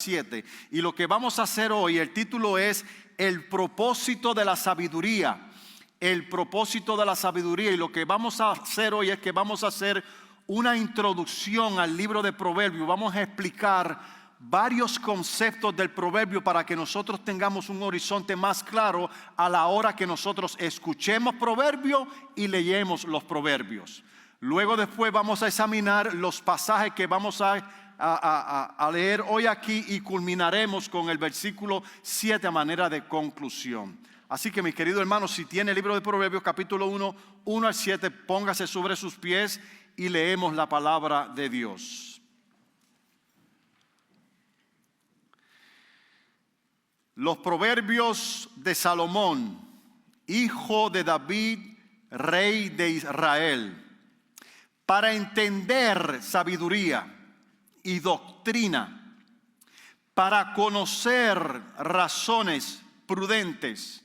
7. Y lo que vamos a hacer hoy, el título es El propósito de la sabiduría. El propósito de la sabiduría. Y lo que vamos a hacer hoy es que vamos a hacer una introducción al libro de Proverbios. Vamos a explicar varios conceptos del proverbio para que nosotros tengamos un horizonte más claro a la hora que nosotros escuchemos proverbios y leemos los proverbios. Luego después vamos a examinar los pasajes que vamos a leer hoy aquí y culminaremos con el versículo 7 a manera de conclusión. Así que, mis queridos hermanos, si tiene el libro de Proverbios capítulo 1 al 7, póngase sobre sus pies y leemos la palabra de Dios. Los proverbios de Salomón, hijo de David, rey de Israel, para entender sabiduría y doctrina, para conocer razones prudentes,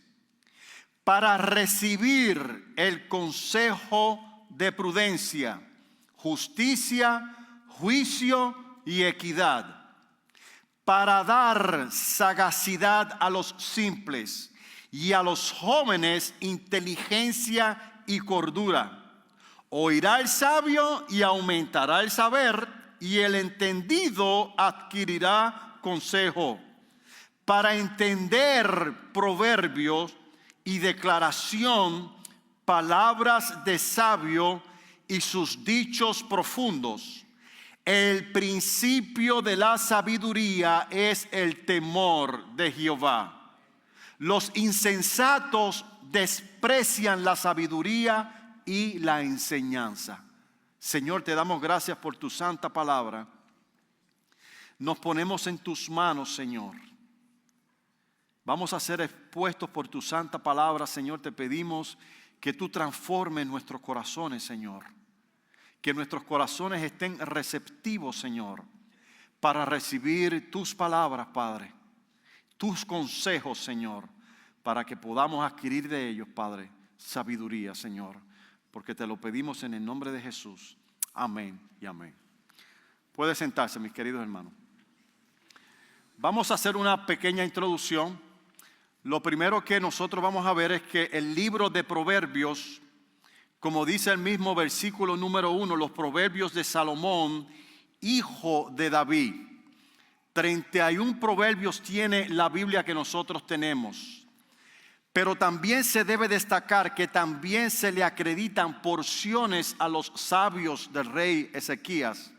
para recibir el consejo de prudencia, justicia, juicio y equidad, para dar sagacidad a los simples y a los jóvenes inteligencia y cordura. Oirá el sabio y aumentará el saber, y el entendido adquirirá consejo. Para entender proverbios y declaración, palabras de sabio y sus dichos profundos. El principio de la sabiduría es el temor de Jehová. Los insensatos desprecian la sabiduría y la enseñanza. Señor, te damos gracias por tu santa palabra. Nos ponemos en tus manos, Señor. Vamos a ser expuestos por tu santa palabra, Señor. Te pedimos que tú transformes nuestros corazones, Señor. Que nuestros corazones estén receptivos, Señor, para recibir tus palabras, Padre. Tus consejos, Señor, para que podamos adquirir de ellos, Padre, sabiduría, Señor. Porque te lo pedimos en el nombre de Jesús. Amén y amén. Puede sentarse, mis queridos hermanos. Vamos a hacer una pequeña introducción. Lo primero que nosotros vamos a ver es que el libro de Proverbios, como dice el mismo versículo número 1, los proverbios de Salomón, hijo de David. 31 proverbios tiene la Biblia que nosotros tenemos. Pero también se debe destacar que también se le acreditan porciones a los sabios del rey Ezequías.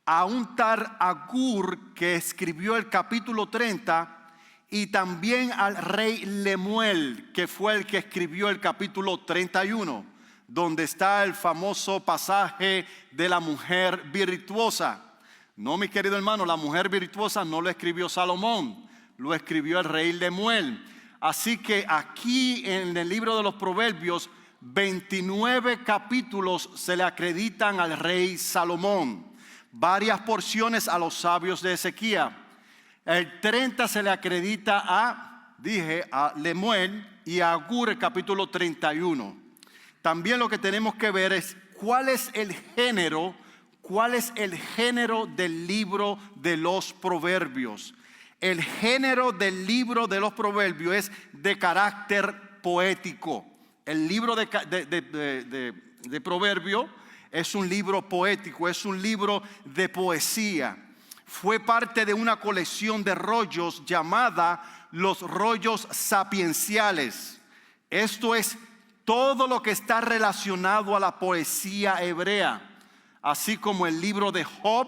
A un tal Agur que escribió el capítulo 30 y también al rey Lemuel que fue el que escribió el capítulo 31, donde está el famoso pasaje de la mujer virtuosa. No, mi querido hermano, la mujer virtuosa no lo escribió Salomón, lo escribió el rey Lemuel. Así que aquí en el libro de los Proverbios, 29 capítulos se le acreditan al rey Salomón. Varias porciones a los sabios de Ezequías. El 30 se le acredita a Lemuel y a Agur, el capítulo 31. También lo que tenemos que ver es cuál es el género del libro de los Proverbios. El género del libro de los proverbios es de carácter poético. El libro de Proverbios es un libro poético, es un libro de poesía. Fue parte de una colección de rollos llamada los rollos sapienciales. Esto es todo lo que está relacionado a la poesía hebrea, así como el libro de Job,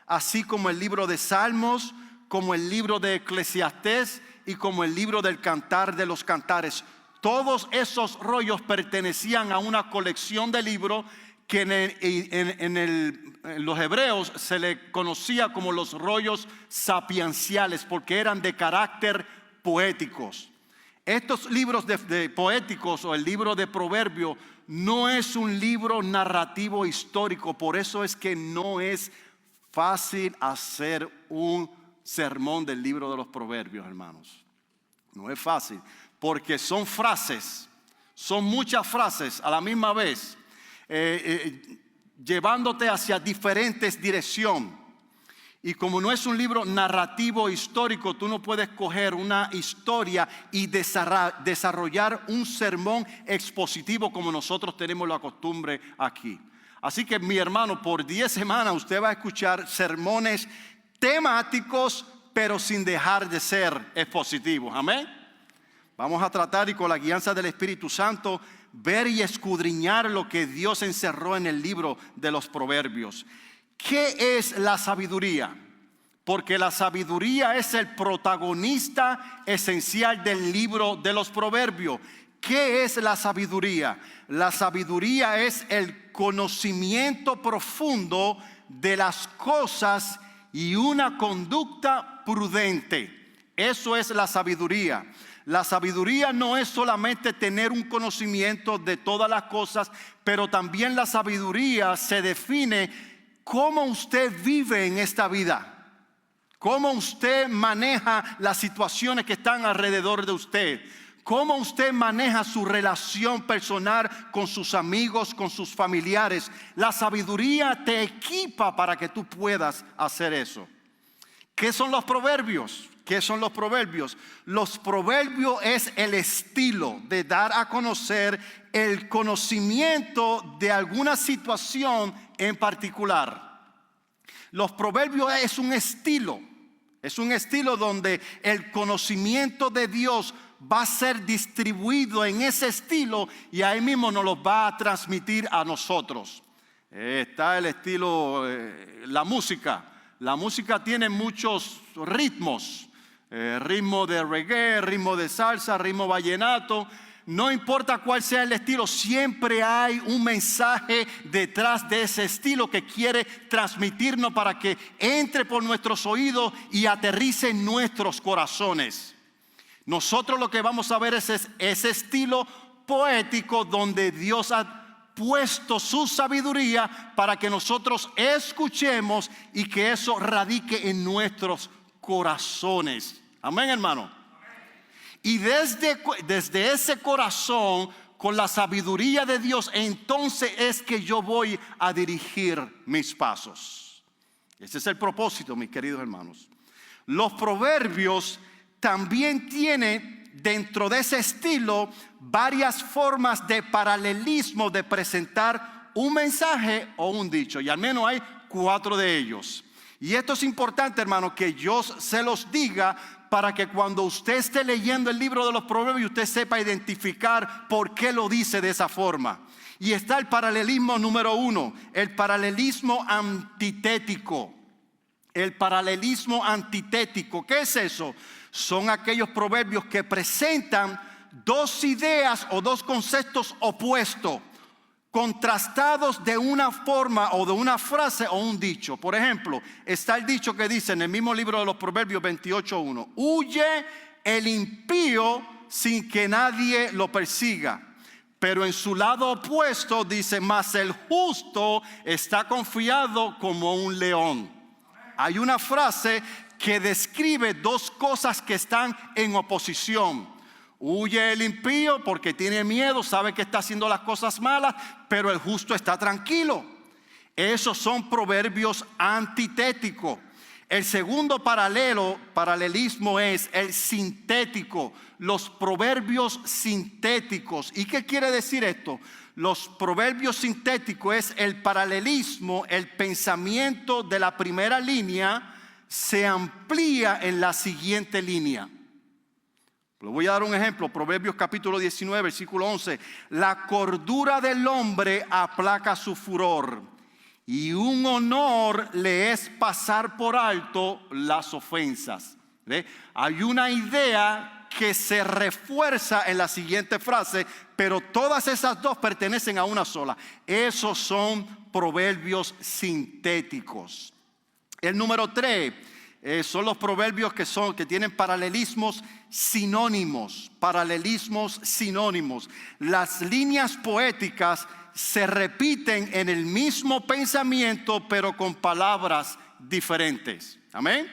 así como el libro de Salmos, como el libro de Eclesiastés y como el libro del Cantar de los Cantares. Todos esos rollos pertenecían a una colección de libros que en los hebreos se le conocía como los rollos sapienciales, porque eran de carácter poéticos. Estos libros de poéticos o el libro de Proverbios no es un libro narrativo histórico, por eso es que no es fácil hacer un sermón del libro de los Proverbios, hermanos. No es fácil, porque son frases, son muchas frases a la misma vez, llevándote hacia diferentes direcciones. Y como no es un libro narrativo histórico, tú no puedes coger una historia y desarrollar un sermón expositivo como nosotros tenemos la costumbre aquí. Así que mi hermano, por 10 semanas usted va a escuchar sermones temáticos, pero sin dejar de ser expositivos. Amén. Vamos a tratar, y con la guianza del Espíritu Santo, ver y escudriñar lo que Dios encerró en el libro de los Proverbios. ¿Qué es la sabiduría? Porque la sabiduría es el protagonista esencial del libro de los Proverbios. ¿Qué es la sabiduría? La sabiduría es el conocimiento profundo de las cosas y una conducta prudente. Eso es la sabiduría. La sabiduría no es solamente tener un conocimiento de todas las cosas, pero también la sabiduría se define cómo usted vive en esta vida, cómo usted maneja las situaciones que están alrededor de usted, cómo usted maneja su relación personal con sus amigos, con sus familiares. La sabiduría te equipa para que tú puedas hacer eso. ¿Qué son los proverbios? ¿Qué son los proverbios? Los proverbios es el estilo de dar a conocer el conocimiento de alguna situación en particular. Los proverbios es un estilo donde el conocimiento de Dios va a ser distribuido en ese estilo y ahí mismo nos lo va a transmitir a nosotros. Está el estilo, la música. La música tiene muchos ritmos, ritmo de reggae, ritmo de salsa, ritmo vallenato. No importa cuál sea el estilo, siempre hay un mensaje detrás de ese estilo que quiere transmitirnos para que entre por nuestros oídos y aterrice en nuestros corazones. Nosotros lo que vamos a ver es ese estilo poético donde Dios ha puesto su sabiduría para que nosotros escuchemos y que eso radique en nuestros corazones. Amén, hermano. Y desde ese corazón, con la sabiduría de Dios, entonces es que yo voy a dirigir mis pasos. Ese es el propósito, mis queridos hermanos. Los proverbios también tienen dentro de ese estilo varias formas de paralelismo de presentar un mensaje o un dicho, y al menos hay 4 de ellos. Y esto es importante, hermano, que yo se los diga para que cuando usted esté leyendo el libro de los proverbios usted sepa identificar por qué lo dice de esa forma. Y está el paralelismo número 1, el paralelismo antitético. El paralelismo antitético, ¿qué es eso? Son aquellos proverbios que presentan 2 ideas o 2 conceptos opuestos, contrastados de una forma o de una frase o un dicho. Por ejemplo, está el dicho que dice en el mismo libro de los Proverbios 28:1: huye el impío sin que nadie lo persiga. Pero en su lado opuesto dice: mas el justo está confiado como un león. Hay una frase que describe 2 cosas que están en oposición. Huye el impío porque tiene miedo, sabe que está haciendo las cosas malas, pero el justo está tranquilo. Esos son proverbios antitéticos. El segundo paralelismo es el sintético, los proverbios sintéticos. ¿Y qué quiere decir esto? Los proverbios sintéticos es el paralelismo, el pensamiento de la primera línea se amplía en la siguiente línea. Le voy a dar un ejemplo, Proverbios capítulo 19, versículo 11. La cordura del hombre aplaca su furor, y un honor le es pasar por alto las ofensas. ¿Ve? Hay una idea que se refuerza en la siguiente frase, pero todas esas 2 pertenecen a una sola. Esos son proverbios sintéticos. El número 3 son los proverbios que tienen paralelismos sinónimos. Paralelismos sinónimos. Las líneas poéticas se repiten en el mismo pensamiento, pero con palabras diferentes. Amén.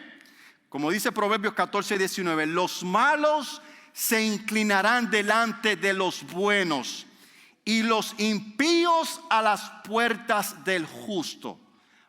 Como dice Proverbios 14:19, los malos se inclinarán delante de los buenos y los impíos a las puertas del justo.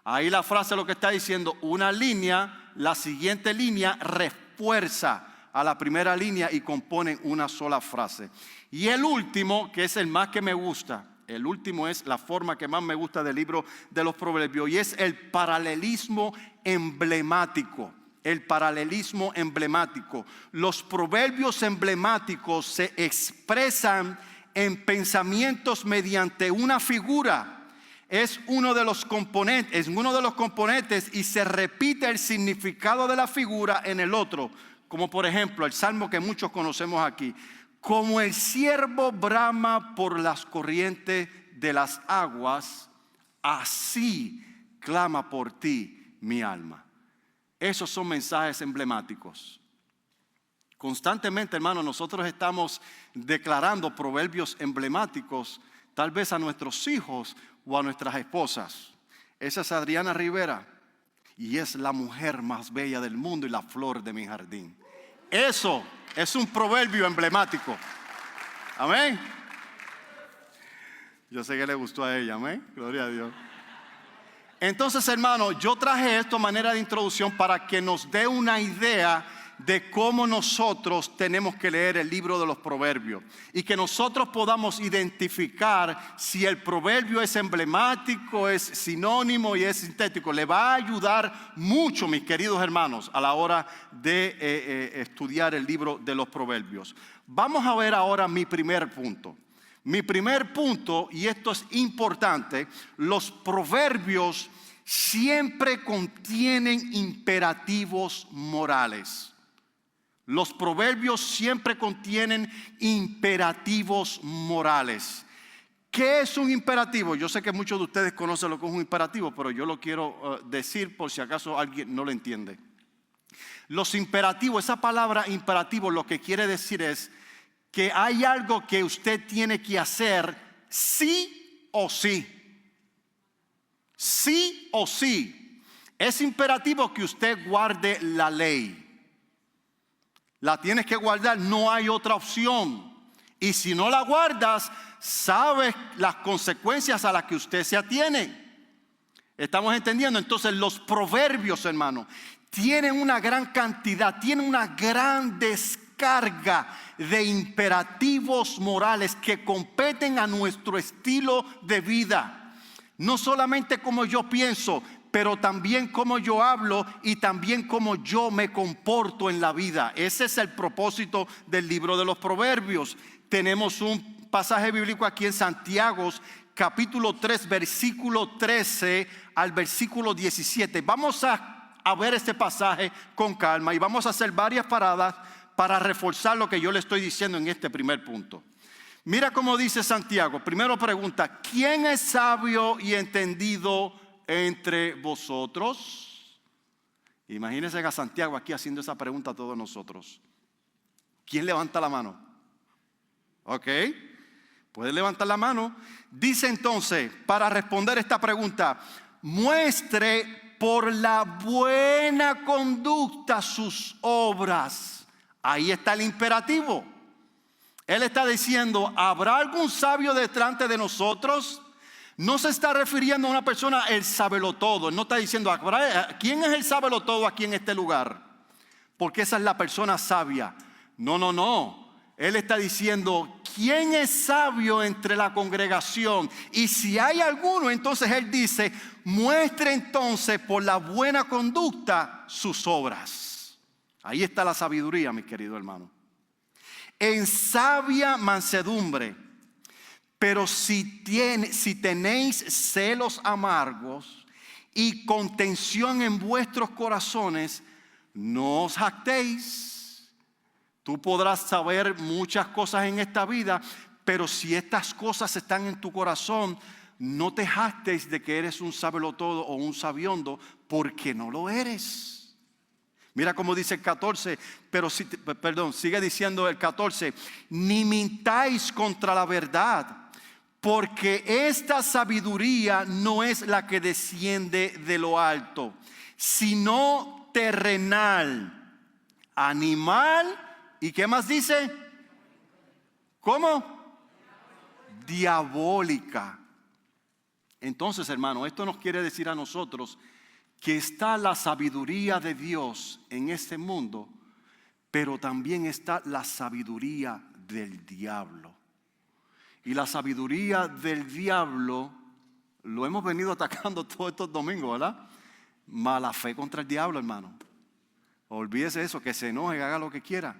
Ahí la frase lo que está diciendo, una línea, la siguiente línea refuerza a la primera línea y componen una sola frase. Y el último, que es el más que me gusta, el último es la forma que más me gusta del libro de los Proverbios, y es el paralelismo emblemático. El paralelismo emblemático. Los proverbios emblemáticos se expresan en pensamientos mediante una figura. Es uno de los componentes y se repite el significado de la figura en el otro. Como por ejemplo el salmo que muchos conocemos aquí. Como el ciervo brama por las corrientes de las aguas, así clama por ti mi alma. Esos son mensajes emblemáticos. Constantemente, hermano, nosotros estamos declarando proverbios emblemáticos, tal vez a nuestros hijos o a nuestras esposas. Esa es Adriana Rivera y es la mujer más bella del mundo y la flor de mi jardín. Eso es un proverbio emblemático. Amén. Yo sé que le gustó a ella, amén. Gloria a Dios. Entonces, hermano, yo traje esto a manera de introducción para que nos dé una idea de cómo nosotros tenemos que leer el libro de los proverbios y que nosotros podamos identificar si el proverbio es emblemático, es sinónimo y es sintético. Le va a ayudar mucho, mis queridos hermanos, a la hora de estudiar el libro de los proverbios. Vamos a ver ahora mi primer punto. Mi primer punto, y esto es importante, los proverbios siempre contienen imperativos morales. Los proverbios siempre contienen imperativos morales. ¿Qué es un imperativo? Yo sé que muchos de ustedes conocen lo que es un imperativo, pero yo lo quiero decir por si acaso alguien no lo entiende. Los imperativos, esa palabra imperativo lo que quiere decir es que hay algo que usted tiene que hacer sí o sí. Sí o sí. Es imperativo que usted guarde la ley. La tienes que guardar, no hay otra opción. Y si no la guardas, sabes las consecuencias a las que usted se atiene. ¿Estamos entendiendo? Entonces los proverbios, hermano, tienen una gran cantidad, tienen una gran descarga de imperativos morales que competen a nuestro estilo de vida. No solamente como yo pienso, pero también como yo hablo y también como yo me comporto en la vida. Ese es el propósito del libro de los Proverbios. Tenemos un pasaje bíblico aquí en Santiago, capítulo 3, versículo 13 al versículo 17. Vamos a ver este pasaje con calma y vamos a hacer varias paradas para reforzar lo que yo le estoy diciendo en este primer punto. Mira cómo dice Santiago. Primero pregunta, ¿quién es sabio y entendido entre vosotros? Imagínense a Santiago aquí haciendo esa pregunta a todos nosotros. ¿Quién levanta la mano? Ok, puede levantar la mano. Dice entonces, para responder esta pregunta, muestre por la buena conducta sus obras. Ahí está el imperativo. Él está diciendo, ¿habrá algún sabio delante de nosotros? No se está refiriendo a una persona el sabelotodo. Él no está diciendo, ¿quién es el sabelotodo aquí en este lugar? Porque esa es la persona sabia. No. Él está diciendo, ¿quién es sabio entre la congregación? Y si hay alguno, entonces él dice, muestre entonces por la buena conducta sus obras. Ahí está la sabiduría, mi querido hermano. En sabia mansedumbre. Pero si tenéis celos amargos y contención en vuestros corazones, no os jactéis. Tú podrás saber muchas cosas en esta vida, pero si estas cosas están en tu corazón, no te jactes de que eres un sabelotodo o un sabiondo, porque no lo eres. Mira cómo dice el 14, sigue diciendo el 14, ni mintáis contra la verdad, porque esta sabiduría no es la que desciende de lo alto, sino terrenal, animal, ¿y qué más dice? ¿Cómo? Diabólica. Entonces, hermano, esto nos quiere decir a nosotros que está la sabiduría de Dios en este mundo, pero también está la sabiduría del diablo. Y la sabiduría del diablo, lo hemos venido atacando todos estos domingos, ¿verdad? Mala fe contra el diablo, hermano. Olvídese eso, que se enoje, haga lo que quiera.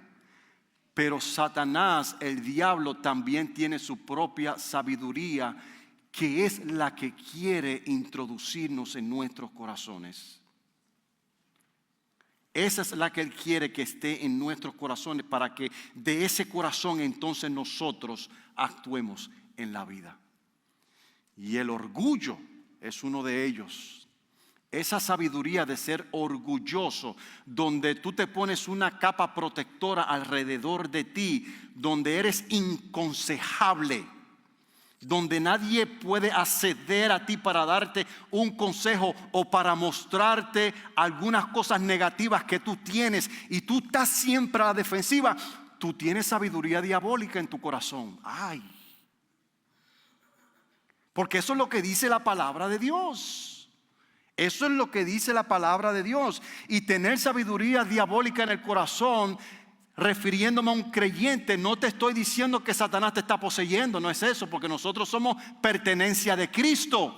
Pero Satanás, el diablo, también tiene su propia sabiduría, que es la que quiere introducirnos en nuestros corazones. Esa es la que Él quiere que esté en nuestros corazones, para que de ese corazón entonces nosotros actuemos en la vida. Y el orgullo es uno de ellos. Esa sabiduría de ser orgulloso, donde tú te pones una capa protectora alrededor de ti, donde eres inconsejable, donde nadie puede acceder a ti para darte un consejo o para mostrarte algunas cosas negativas que tú tienes, y tú estás siempre a la defensiva. Tú tienes sabiduría diabólica en tu corazón. ¡Ay! Porque eso es lo que dice la palabra de Dios. Eso es lo que dice la palabra de Dios. Y tener sabiduría diabólica en el corazón, refiriéndome a un creyente, no te estoy diciendo que Satanás te está poseyendo, no es eso, porque nosotros somos pertenencia de Cristo.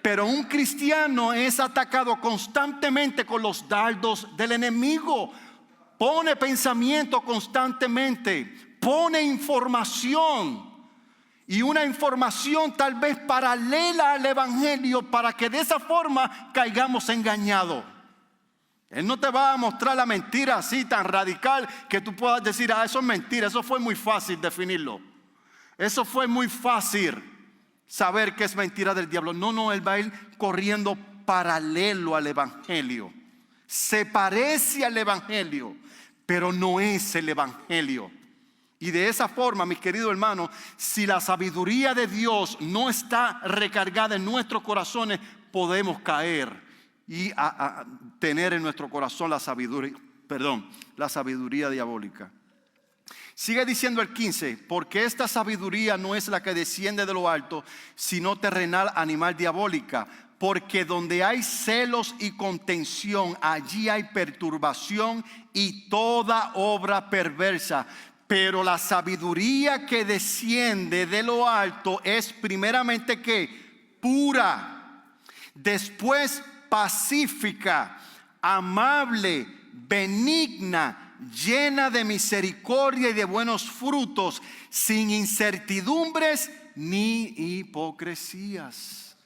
Pero un cristiano es atacado constantemente con los dardos del enemigo. Pone pensamiento constantemente, pone información, y una información tal vez paralela al evangelio, para que de esa forma caigamos engañados. Él no te va a mostrar la mentira así tan radical que tú puedas decir, eso es mentira. Eso fue muy fácil definirlo. Eso fue muy fácil saber que es mentira del diablo. No, él va a ir corriendo paralelo al evangelio. Se parece al evangelio, pero no es el evangelio. Y de esa forma, mis queridos hermanos, si la sabiduría de Dios no está recargada en nuestros corazones, podemos caer y a tener en nuestro corazón la sabiduría diabólica. Sigue diciendo el 15, porque esta sabiduría no es la que desciende de lo alto, sino terrenal, animal, diabólica. Porque donde hay celos y contención, allí hay perturbación y toda obra perversa. Pero la sabiduría que desciende de lo alto es primeramente ¿qué? Pura, después pacífica, amable, benigna, llena de misericordia y de buenos frutos, sin incertidumbres ni hipocresías.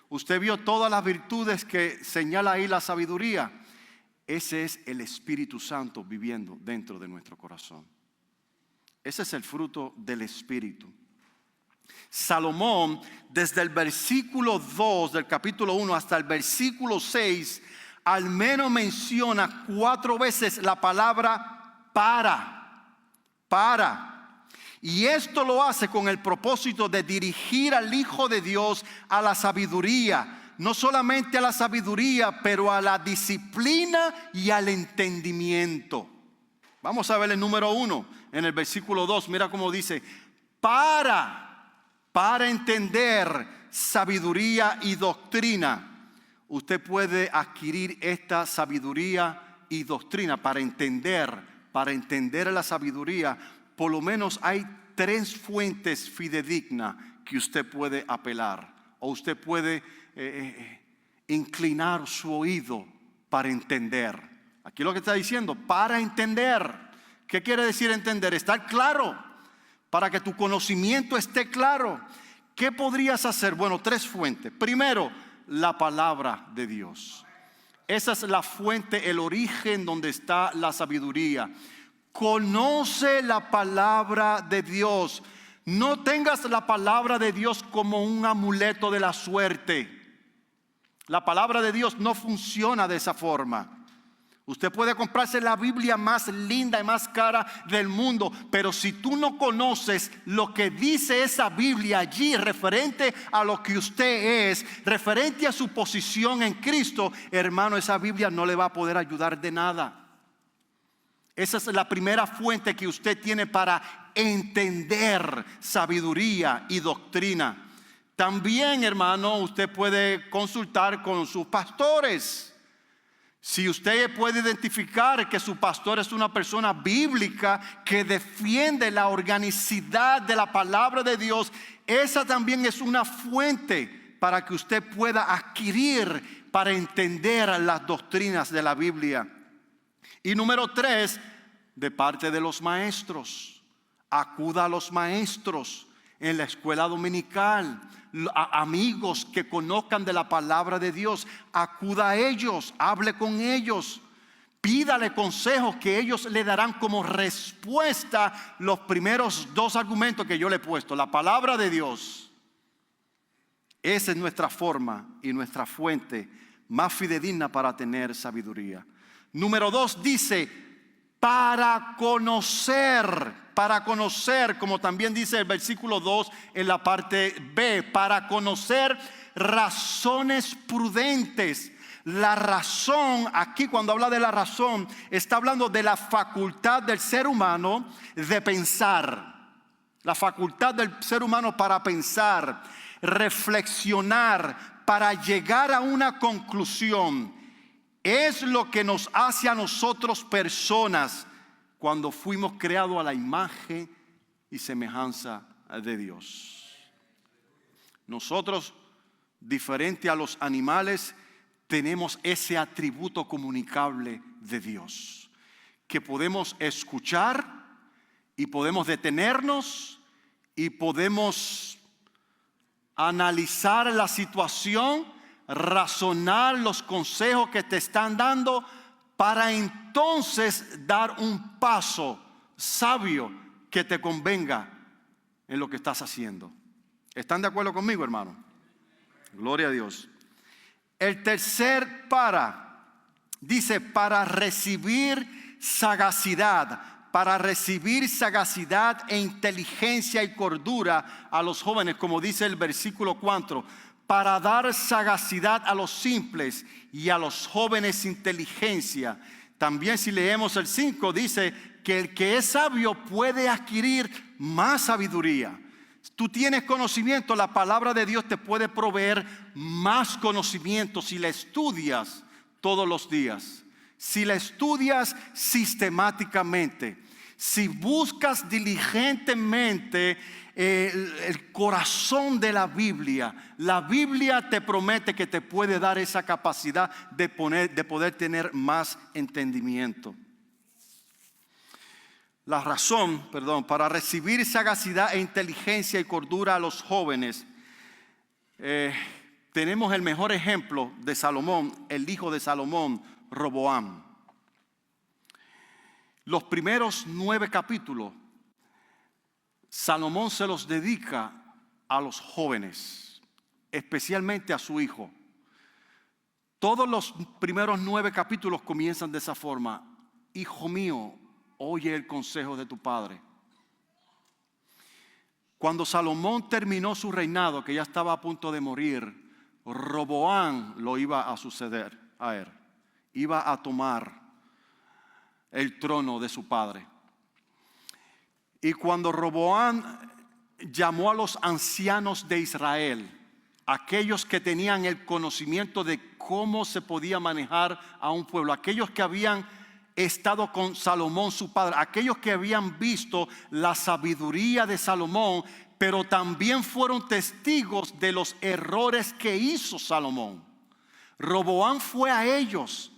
Usted vio todas las virtudes que señala ahí la sabiduría. Ese es el Espíritu Santo viviendo dentro de nuestro corazón. Ese es el fruto del Espíritu. Salomón, desde el versículo 2 del capítulo 1 hasta el versículo 6, al menos menciona 4 veces la palabra para. Y esto lo hace con el propósito de dirigir al Hijo de Dios a la sabiduría. No solamente a la sabiduría, pero a la disciplina y al entendimiento. Vamos a ver el número 1 en el versículo 2. Mira cómo dice: para entender sabiduría y doctrina. Usted puede adquirir esta sabiduría y doctrina para entender la sabiduría. Por lo menos hay 3 fuentes fidedignas que usted puede apelar, o usted puede inclinar su oído para entender. Aquí lo que está diciendo, para entender. ¿Qué quiere decir entender? Estar claro, para que tu conocimiento esté claro. ¿Qué podrías hacer? Bueno, 3 fuentes. Primero, la palabra de Dios. Esa es la fuente, el origen donde está la sabiduría. Conoce la palabra de Dios. No tengas la palabra de Dios como un amuleto de la suerte. La palabra de Dios no funciona de esa forma. Usted puede comprarse la Biblia más linda y más cara del mundo, pero si tú no conoces lo que dice esa Biblia allí referente a lo que usted es, referente a su posición en Cristo, hermano, esa Biblia no le va a poder ayudar de nada. Esa es la primera fuente que usted tiene para entender sabiduría y doctrina. También, hermano, usted puede consultar con sus pastores. Si usted puede identificar que su pastor es una persona bíblica que defiende la organicidad de la palabra de Dios, esa también es una fuente para que usted pueda adquirir, para entender las doctrinas de la Biblia. Y número 3, de parte de los maestros. Acuda a los maestros en la escuela dominical, a amigos que conozcan de la palabra de Dios. Acuda a ellos, hable con ellos, pídale consejos que ellos le darán como respuesta los primeros 2 argumentos que yo le he puesto. La palabra de Dios, esa es nuestra forma y nuestra fuente más fidedigna para tener sabiduría. Número 2 dice, para conocer, como también dice el versículo 2 en la parte B, para conocer razones prudentes. La razón, aquí cuando habla de la razón, está hablando de la facultad del ser humano de pensar. La facultad del ser humano para pensar, reflexionar, para llegar a una conclusión. Es lo que nos hace a nosotros personas cuando fuimos creados a la imagen y semejanza de Dios. Nosotros, diferente a los animales, tenemos ese atributo comunicable de Dios, que podemos escuchar y podemos detenernos y podemos analizar la situación, razonar los consejos que te están dando para entonces dar un paso sabio que te convenga en lo que estás haciendo. ¿Están de acuerdo conmigo, hermano? Gloria a Dios. El tercer dice para recibir sagacidad e inteligencia y cordura a los jóvenes, como dice el versículo 4. Para dar sagacidad a los simples y a los jóvenes inteligencia. También si leemos el 5 dice que el que es sabio puede adquirir más sabiduría. Tú tienes conocimiento, la palabra de Dios te puede proveer más conocimiento si la estudias todos los días. Si la estudias sistemáticamente. Si buscas diligentemente el corazón de la Biblia te promete que te puede dar esa capacidad de poder tener más entendimiento. La razón, para recibir sagacidad e inteligencia y cordura a los jóvenes, tenemos el mejor ejemplo de Salomón, el hijo de Salomón, Roboam. Los primeros 9 capítulos, Salomón se los dedica a los jóvenes, especialmente a su hijo. Todos los primeros 9 capítulos comienzan de esa forma. Hijo mío, oye el consejo de tu padre. Cuando Salomón terminó su reinado, que ya estaba a punto de morir, Roboam lo iba a suceder a él. Iba a tomar el trono de su padre. Y cuando Roboam llamó a los ancianos de Israel, aquellos que tenían el conocimiento de cómo se podía manejar a un pueblo, aquellos que habían estado con Salomón su padre, aquellos que habían visto la sabiduría de Salomón, pero también fueron testigos de los errores que hizo Salomón. Roboam fue a ellos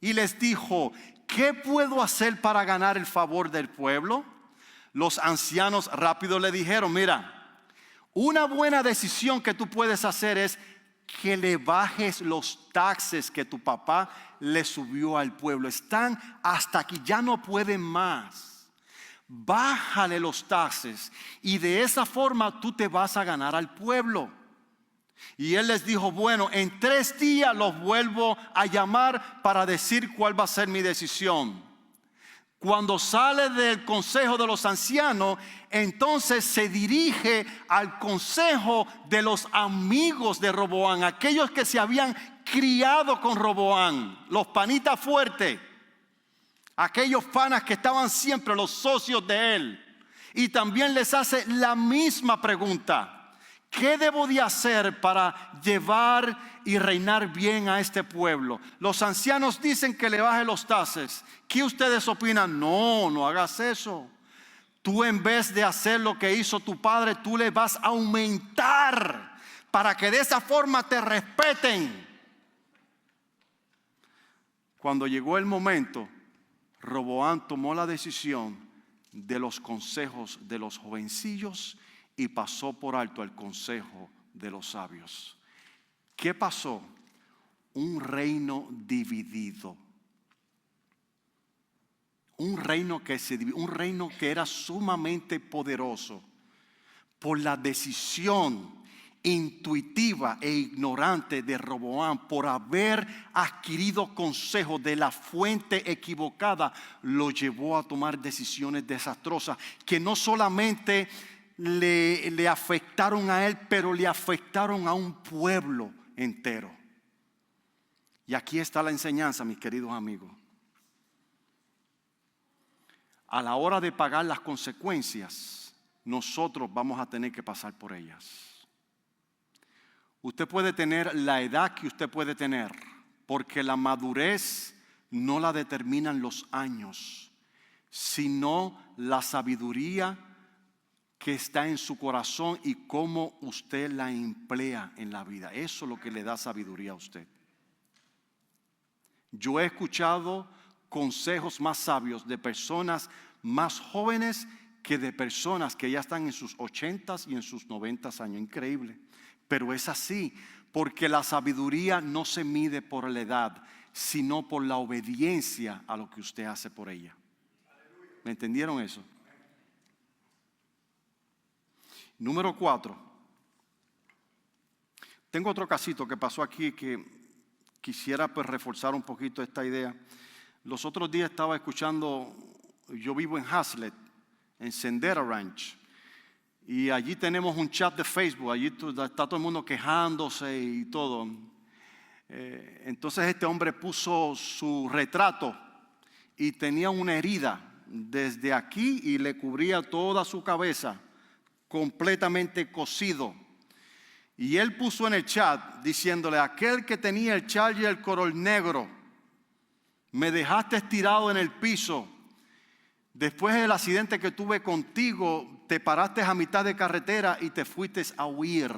y les dijo: ¿qué puedo hacer para ganar el favor del pueblo? Los ancianos rápido le dijeron: mira, una buena decisión que tú puedes hacer es que le bajes los taxes que tu papá le subió al pueblo. Están hasta aquí, ya no pueden más. Bájale los taxes y de esa forma tú te vas a ganar al pueblo. Y él les dijo: bueno, en 3 días los vuelvo a llamar para decir cuál va a ser mi decisión. Cuando sale del consejo de los ancianos, entonces se dirige al consejo de los amigos de Roboam, aquellos que se habían criado con Roboam, los panitas fuertes, aquellos panas que estaban siempre, los socios de él. Y también les hace la misma pregunta: ¿qué debo de hacer para llevar y reinar bien a este pueblo? Los ancianos dicen que le baje los tases. ¿Qué ustedes opinan? No, no hagas eso. Tú, en vez de hacer lo que hizo tu padre, tú le vas a aumentar para que de esa forma te respeten. Cuando llegó el momento, Roboam tomó la decisión de los consejos de los jovencillos y pasó por alto el consejo de los sabios. ¿Qué pasó? Un reino dividido. Un reino que era sumamente poderoso por la decisión intuitiva e ignorante de Roboam, por haber adquirido consejo de la fuente equivocada, lo llevó a tomar decisiones desastrosas que no solamente le afectaron a él, pero le afectaron a un pueblo entero. Y aquí está la enseñanza, mis queridos amigos. A la hora de pagar las consecuencias, nosotros vamos a tener que pasar por ellas. Usted puede tener la edad que usted puede tener, porque la madurez no la determinan los años, sino la sabiduría que está en su corazón y cómo usted la emplea en la vida. Eso es lo que le da sabiduría a usted. Yo he escuchado consejos más sabios de personas más jóvenes que de personas que ya están en sus 80s y en sus 90s años. Increíble. Pero es así, porque la sabiduría no se mide por la edad, sino por la obediencia a lo que usted hace por ella. ¿Me entendieron eso? Número 4. Tengo otro casito que pasó aquí que quisiera pues reforzar un poquito esta idea. Los otros días estaba escuchando, yo vivo en Hazlet, en Sendera Ranch. Y allí tenemos un chat de Facebook, allí está todo el mundo quejándose y todo. Entonces este hombre puso su retrato y tenía una herida desde aquí y le cubría toda su cabeza, completamente cocido. Y él puso en el chat diciéndole: aquel que tenía el chal y el corol negro, me dejaste estirado en el piso. Después del accidente que tuve contigo, te paraste a mitad de carretera y te fuiste a huir.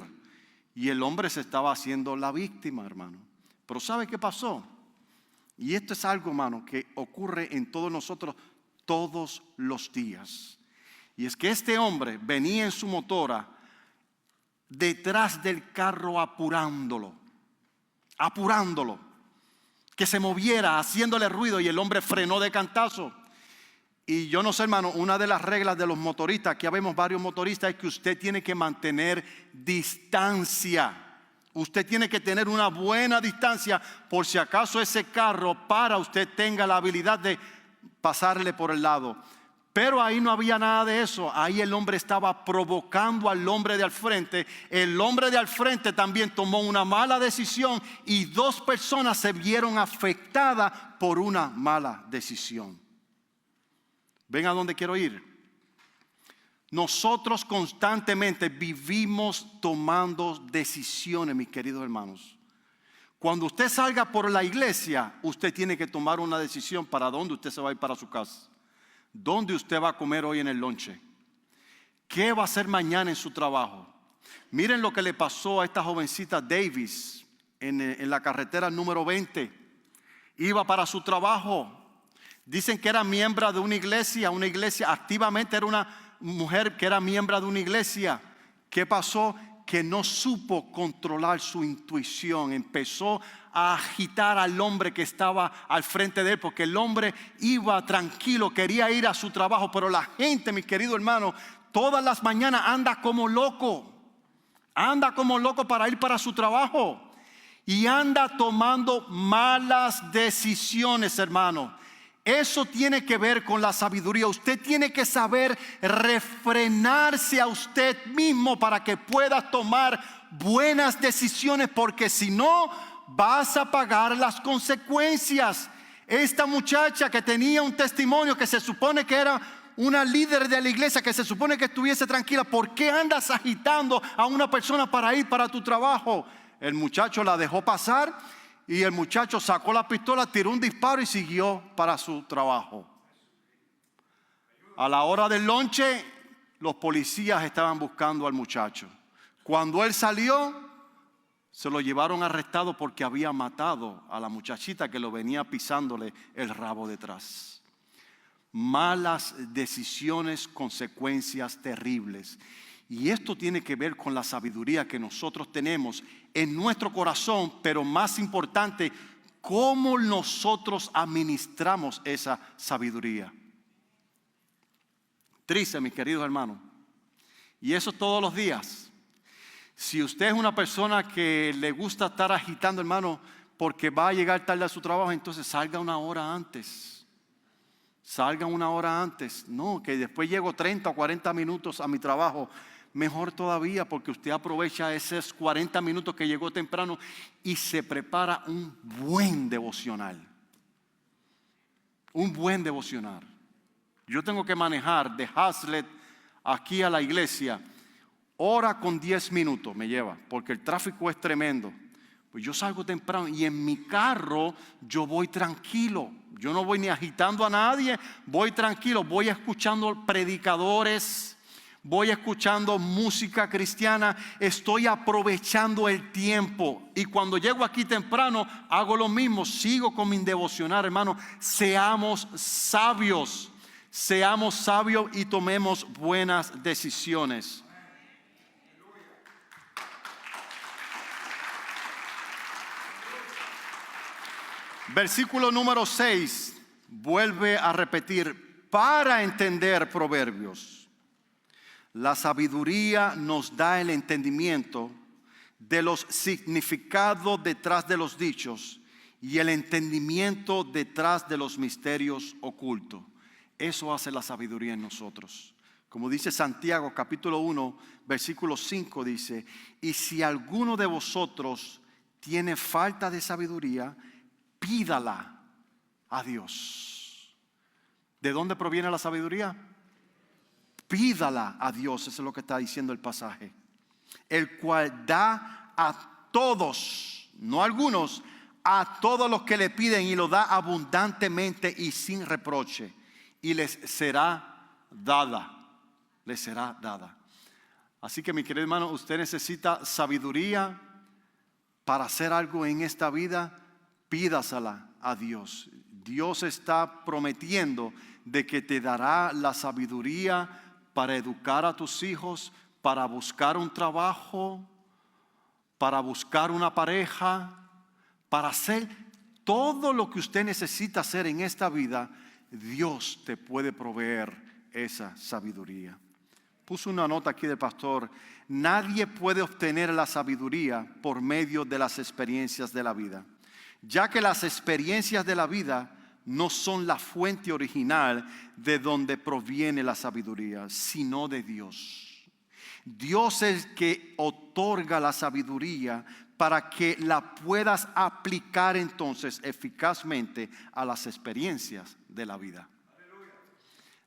Y el hombre se estaba haciendo la víctima, hermano. Pero ¿sabe qué pasó? Y esto es algo, hermano, que ocurre en todos nosotros todos los días. Y es que este hombre venía en su motora detrás del carro apurándolo, que se moviera, haciéndole ruido, y el hombre frenó de cantazo. Y yo no sé, hermano, una de las reglas de los motoristas, aquí vemos varios motoristas, es que usted tiene que mantener distancia. Usted tiene que tener una buena distancia por si acaso ese carro para, usted tenga la habilidad de pasarle por el lado. Pero ahí no había nada de eso. Ahí el hombre estaba provocando al hombre de al frente. El hombre de al frente también tomó una mala decisión y 2 personas se vieron afectadas por una mala decisión. ¿Ven a dónde quiero ir? Nosotros constantemente vivimos tomando decisiones, mis queridos hermanos. Cuando usted salga por la iglesia, usted tiene que tomar una decisión para dónde usted se va a ir para su casa. ¿Dónde usted va a comer hoy en el lonche? ¿Qué va a hacer mañana en su trabajo? Miren lo que le pasó a esta jovencita Davis en la carretera número 20. Iba para su trabajo. Dicen que era miembro de una iglesia activamente, era una mujer que era miembro de una iglesia. ¿Qué pasó? Que no supo controlar su intuición. Empezó a agitar al hombre que estaba al frente de él, porque el hombre iba tranquilo, quería ir a su trabajo, pero la gente, mi querido hermano, todas las mañanas anda como loco para ir para su trabajo y anda tomando malas decisiones, hermano. Eso tiene que ver con la sabiduría. Usted tiene que saber refrenarse a usted mismo para que pueda tomar buenas decisiones, porque si no, vas a pagar las consecuencias. Esta muchacha que tenía un testimonio, que se supone que era una líder de la iglesia, que se supone que estuviese tranquila, ¿por qué andas agitando a una persona para ir para tu trabajo? El muchacho la dejó pasar y el muchacho sacó la pistola, tiró un disparo y siguió para su trabajo. A la hora del lonche, los policías estaban buscando al muchacho. Cuando él salió, se lo llevaron arrestado porque había matado a la muchachita que lo venía pisándole el rabo detrás. Malas decisiones, consecuencias terribles. Y esto tiene que ver con la sabiduría que nosotros tenemos en nuestro corazón, pero más importante, cómo nosotros administramos esa sabiduría. Triste, mis queridos hermanos. Y eso todos los días. Si usted es una persona que le gusta estar agitando, hermano, porque va a llegar tarde a su trabajo, entonces salga una hora antes. Salga una hora antes. No, que después llego 30 o 40 minutos a mi trabajo. Mejor todavía, porque usted aprovecha esos 40 minutos que llegó temprano y se prepara un buen devocional. Un buen devocional. Yo tengo que manejar de Hazlet aquí a la iglesia. Hora con 10 minutos me lleva, porque el tráfico es tremendo. Pues yo salgo temprano y en mi carro yo voy tranquilo. Yo no voy ni agitando a nadie, voy tranquilo, voy escuchando predicadores, voy escuchando música cristiana, estoy aprovechando el tiempo. Y cuando llego aquí temprano, hago lo mismo, sigo con mi devocional, hermano. Seamos sabios y tomemos buenas decisiones. Versículo número 6 vuelve a repetir: para entender proverbios. La sabiduría nos da el entendimiento de los significados detrás de los dichos y el entendimiento detrás de los misterios ocultos. Eso hace la sabiduría en nosotros. Como dice Santiago capítulo 1 versículo 5, dice: y si alguno de vosotros tiene falta de sabiduría, pídala a Dios. ¿De dónde proviene la sabiduría? Pídala a Dios, eso es lo que está diciendo el pasaje. El cual da a todos, no a algunos, a todos los que le piden, y lo da abundantemente y sin reproche, y les será dada. Les será dada. Así que, mi querido hermano, usted necesita sabiduría para hacer algo en esta vida. Pídasela a Dios. Dios está prometiendo de que te dará la sabiduría para educar a tus hijos, para buscar un trabajo, para buscar una pareja, para hacer todo lo que usted necesita hacer en esta vida. Dios te puede proveer esa sabiduría. Puso una nota aquí del pastor: nadie puede obtener la sabiduría por medio de las experiencias de la vida, ya que las experiencias de la vida no son la fuente original de donde proviene la sabiduría, sino de Dios. Dios es el que otorga la sabiduría para que la puedas aplicar entonces eficazmente a las experiencias de la vida.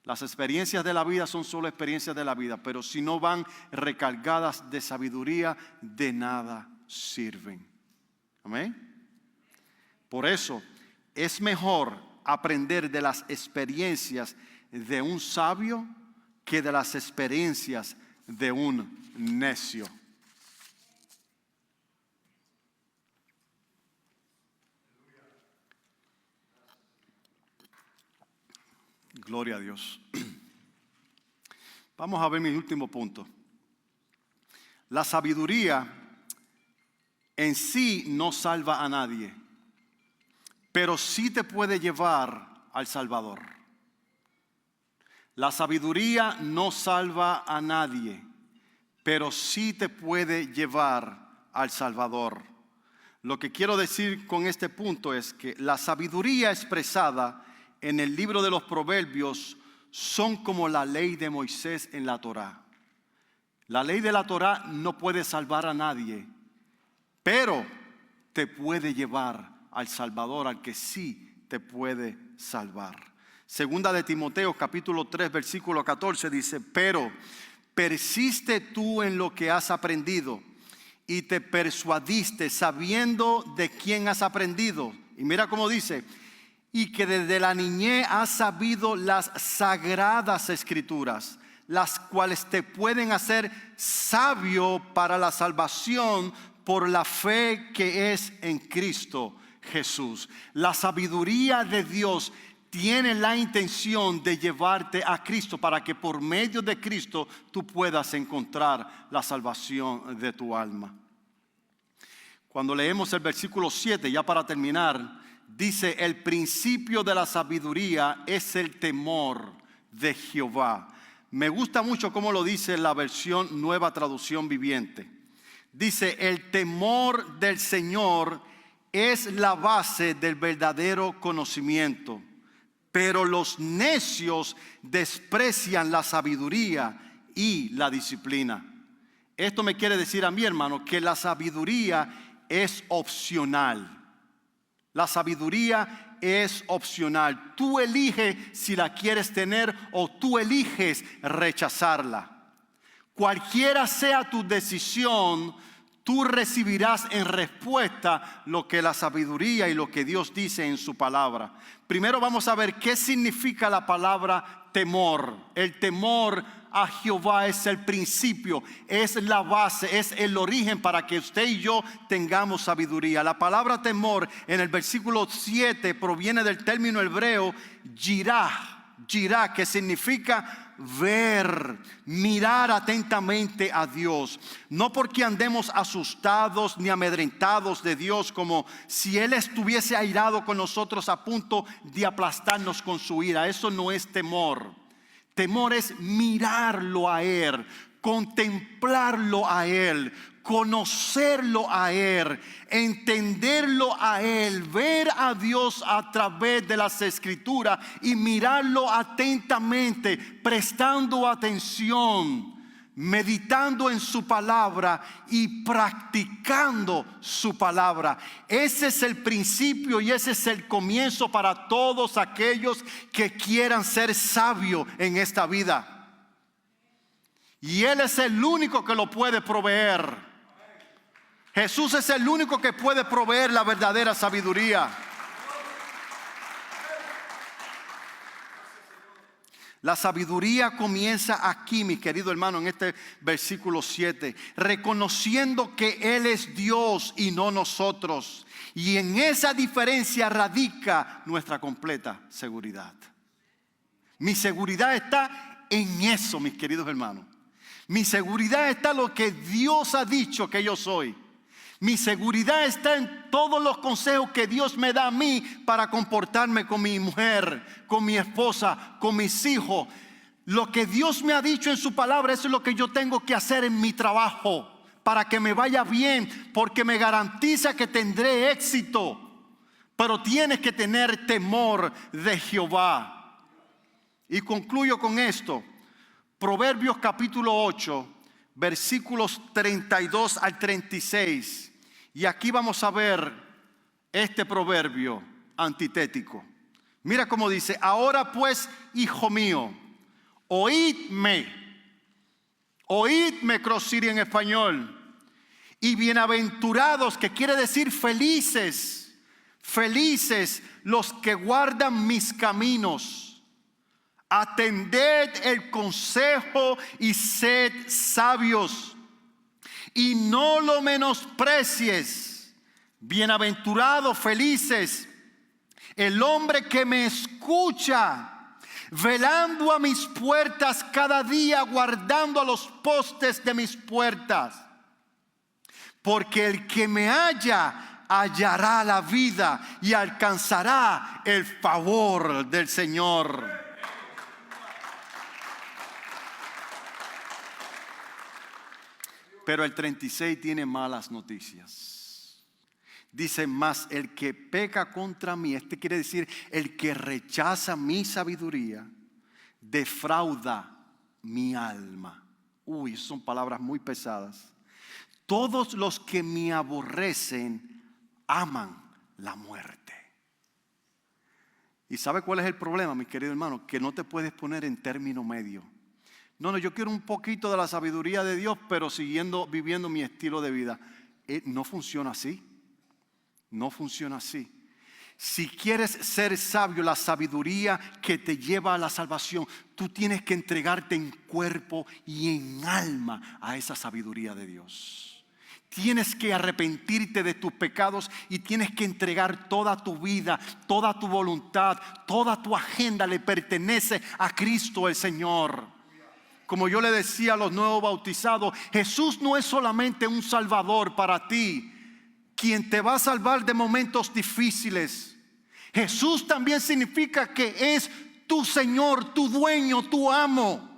Las experiencias de la vida son solo experiencias de la vida, pero si no van recargadas de sabiduría, de nada sirven. Amén. Por eso es mejor aprender de las experiencias de un sabio que de las experiencias de un necio. Gloria a Dios. Vamos a ver mi último punto. La sabiduría en sí no salva a nadie, pero sí te puede llevar al Salvador. La sabiduría no salva a nadie, pero sí te puede llevar al Salvador. Lo que quiero decir con este punto es que la sabiduría expresada en el libro de los Proverbios son como la ley de Moisés en la Torá. La ley de la Torá no puede salvar a nadie, pero te puede llevar al Salvador, al que sí te puede salvar. Segunda de Timoteo capítulo 3 versículo 14 dice: pero persiste tú en lo que has aprendido y te persuadiste sabiendo de quién has aprendido. Y mira cómo dice: y que desde la niñez has sabido las sagradas escrituras, las cuales te pueden hacer sabio para la salvación por la fe que es en Cristo Jesús. La sabiduría de Dios tiene la intención de llevarte a Cristo para que por medio de Cristo tú puedas encontrar la salvación de tu alma. Cuando leemos el versículo 7, ya para terminar, dice: el principio de la sabiduría es el temor de Jehová. Me gusta mucho cómo lo dice la versión Nueva Traducción Viviente. Dice: el temor del Señor es la base del verdadero conocimiento, pero los necios desprecian la sabiduría y la disciplina. Esto me quiere decir a mí, hermano, que la sabiduría es opcional. La sabiduría es opcional. Tú eliges si la quieres tener o tú eliges rechazarla. Cualquiera sea tu decisión, tú recibirás en respuesta lo que la sabiduría y lo que Dios dice en su palabra. Primero vamos a ver qué significa la palabra temor. El temor a Jehová es el principio, es la base, es el origen para que usted y yo tengamos sabiduría. La palabra temor en el versículo 7 proviene del término hebreo yirah, que significa ver, mirar atentamente a Dios. No porque andemos asustados ni amedrentados de Dios, como si Él estuviese airado con nosotros a punto de aplastarnos con su ira. Eso no es temor. Temor es mirarlo a Él, contemplarlo a Él, conocerlo a Él, entenderlo a Él, ver a Dios a través de las Escrituras y mirarlo atentamente, prestando atención, meditando en su palabra y practicando su palabra. Ese es el principio y ese es el comienzo para todos aquellos que quieran ser sabios en esta vida. Y Él es el único que lo puede proveer. Jesús es el único que puede proveer la verdadera sabiduría. La sabiduría comienza aquí, mi querido hermano, en este versículo 7, reconociendo que Él es Dios y no nosotros. Y en esa diferencia radica nuestra completa seguridad. Mi seguridad está en eso, mis queridos hermanos. Mi seguridad está en lo que Dios ha dicho que yo soy. Mi seguridad está en todos los consejos que Dios me da a mí para comportarme con mi mujer, con mi esposa, con mis hijos. Lo que Dios me ha dicho en su palabra, eso es lo que yo tengo que hacer en mi trabajo para que me vaya bien, porque me garantiza que tendré éxito. Pero tienes que tener temor de Jehová. Y concluyo con esto. Proverbios capítulo 8, versículos 32 al 36. Y aquí vamos a ver este proverbio antitético. Mira cómo dice: ahora pues, hijo mío, oídme, Cross City en español, y bienaventurados, que quiere decir felices, felices los que guardan mis caminos. Atended el consejo y sed sabios, y no lo menosprecies. Bienaventurados, felices, el hombre que me escucha, velando a mis puertas cada día, guardando a los postes de mis puertas. Porque el que me halla, hallará la vida y alcanzará el favor del Señor. Pero el 36 tiene malas noticias. Dice: mas el que peca contra mí, este quiere decir el que rechaza mi sabiduría, defrauda mi alma. Uy, son palabras muy pesadas. Todos los que me aborrecen aman la muerte. ¿Y sabe cuál es el problema, mi querido hermano? Que no te puedes poner en término medio. No, yo quiero un poquito de la sabiduría de Dios, pero viviendo mi estilo de vida. No funciona así. No funciona así. Si quieres ser sabio, la sabiduría que te lleva a la salvación, tú tienes que entregarte en cuerpo y en alma a esa sabiduría de Dios. Tienes que arrepentirte de tus pecados y tienes que entregar toda tu vida, toda tu voluntad, toda tu agenda le pertenece a Cristo el Señor. Como yo le decía a los nuevos bautizados, Jesús no es solamente un salvador para ti, quien te va a salvar de momentos difíciles. Jesús también significa que es tu Señor, tu dueño, tu amo.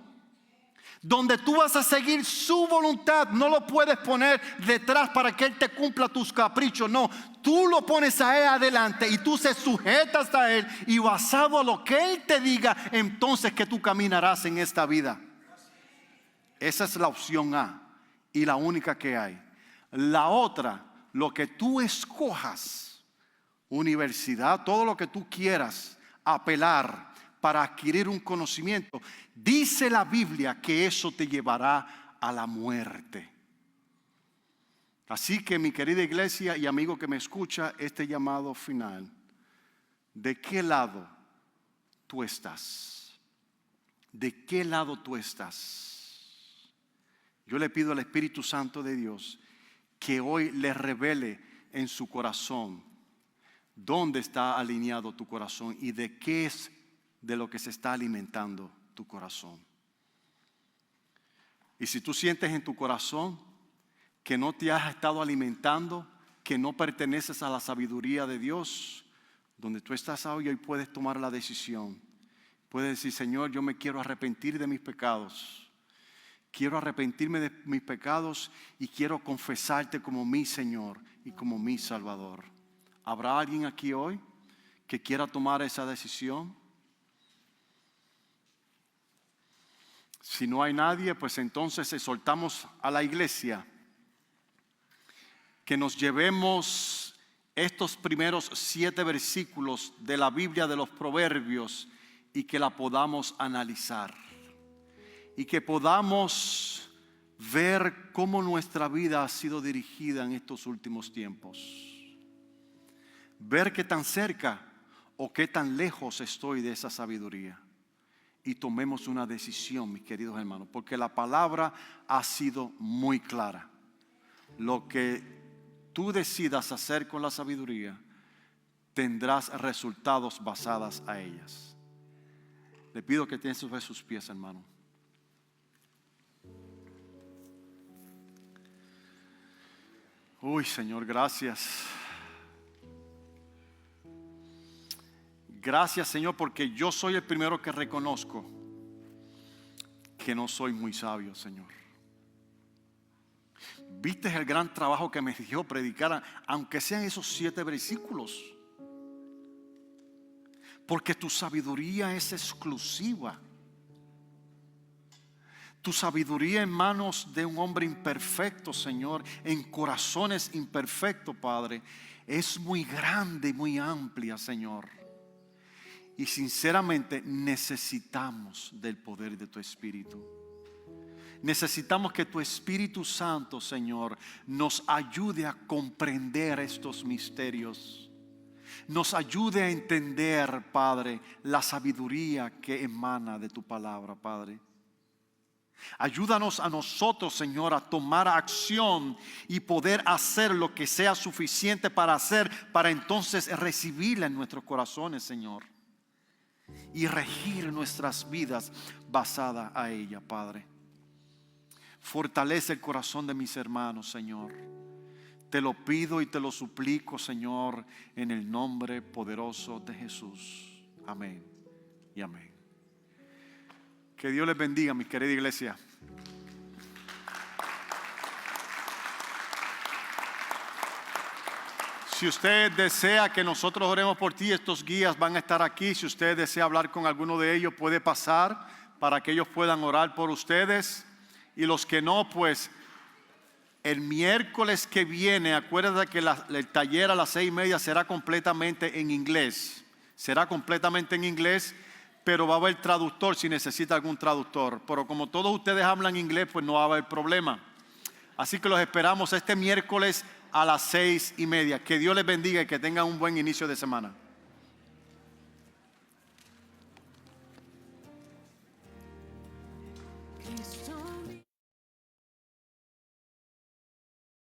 Donde tú vas a seguir su voluntad, no lo puedes poner detrás para que Él te cumpla tus caprichos. No, tú lo pones a Él adelante y tú se sujetas a Él. Y basado a lo que Él te diga, entonces que tú caminarás en esta vida. Esa es la opción A y la única que hay. La otra, lo que tú escojas, universidad, todo lo que tú quieras apelar para adquirir un conocimiento, dice la Biblia que eso te llevará a la muerte. Así que mi querida iglesia y amigo que me escucha, este llamado final, ¿de qué lado tú estás? ¿De qué lado tú estás? Yo le pido al Espíritu Santo de Dios que hoy le revele en su corazón dónde está alineado tu corazón y de qué es de lo que se está alimentando tu corazón. Y si tú sientes en tu corazón que no te has estado alimentando, que no perteneces a la sabiduría de Dios, donde tú estás hoy puedes tomar la decisión. Puedes decir: Señor, yo me quiero arrepentir de mis pecados. Quiero arrepentirme de mis pecados y quiero confesarte como mi Señor y como mi Salvador. ¿Habrá alguien aquí hoy que quiera tomar esa decisión? Si no hay nadie, pues entonces exhortamos a la iglesia que nos llevemos estos primeros 7 versículos de la Biblia de los Proverbios y que la podamos analizar. Y que podamos ver cómo nuestra vida ha sido dirigida en estos últimos tiempos. Ver qué tan cerca o qué tan lejos estoy de esa sabiduría. Y tomemos una decisión, mis queridos hermanos, porque la palabra ha sido muy clara. Lo que tú decidas hacer con la sabiduría, tendrás resultados basados a ellas. Le pido que tengan sobre sus pies, hermano. Uy, Señor, gracias. Gracias, Señor, porque yo soy el primero que reconozco que no soy muy sabio, Señor. ¿Viste el gran trabajo que me dio predicar, aunque sean esos 7 versículos? Porque tu sabiduría es exclusiva. Tu sabiduría en manos de un hombre imperfecto, Señor, en corazones imperfectos, Padre, es muy grande y muy amplia, Señor. Y sinceramente necesitamos del poder de tu Espíritu. Necesitamos que tu Espíritu Santo, Señor, nos ayude a comprender estos misterios. Nos ayude a entender, Padre, la sabiduría que emana de tu palabra, Padre. Ayúdanos a nosotros, Señor, a tomar acción y poder hacer lo que sea suficiente para hacer, para entonces recibirla en nuestros corazones, Señor. Y regir nuestras vidas basada a ella, Padre. Fortalece el corazón de mis hermanos, Señor. Te lo pido y te lo suplico, Señor, en el nombre poderoso de Jesús. Amén y amén. Que Dios les bendiga, mi querida iglesia. Si usted desea que nosotros oremos por ti, estos guías van a estar aquí. Si usted desea hablar con alguno de ellos, puede pasar para que ellos puedan orar por ustedes. Y los que no, pues el miércoles que viene, acuérdate que el taller a las 6:30 será completamente en inglés. Será completamente en inglés, pero va a haber traductor si necesita algún traductor. Pero como todos ustedes hablan inglés, pues no va a haber problema. Así que los esperamos este miércoles a las 6:30. Que Dios les bendiga y que tengan un buen inicio de semana.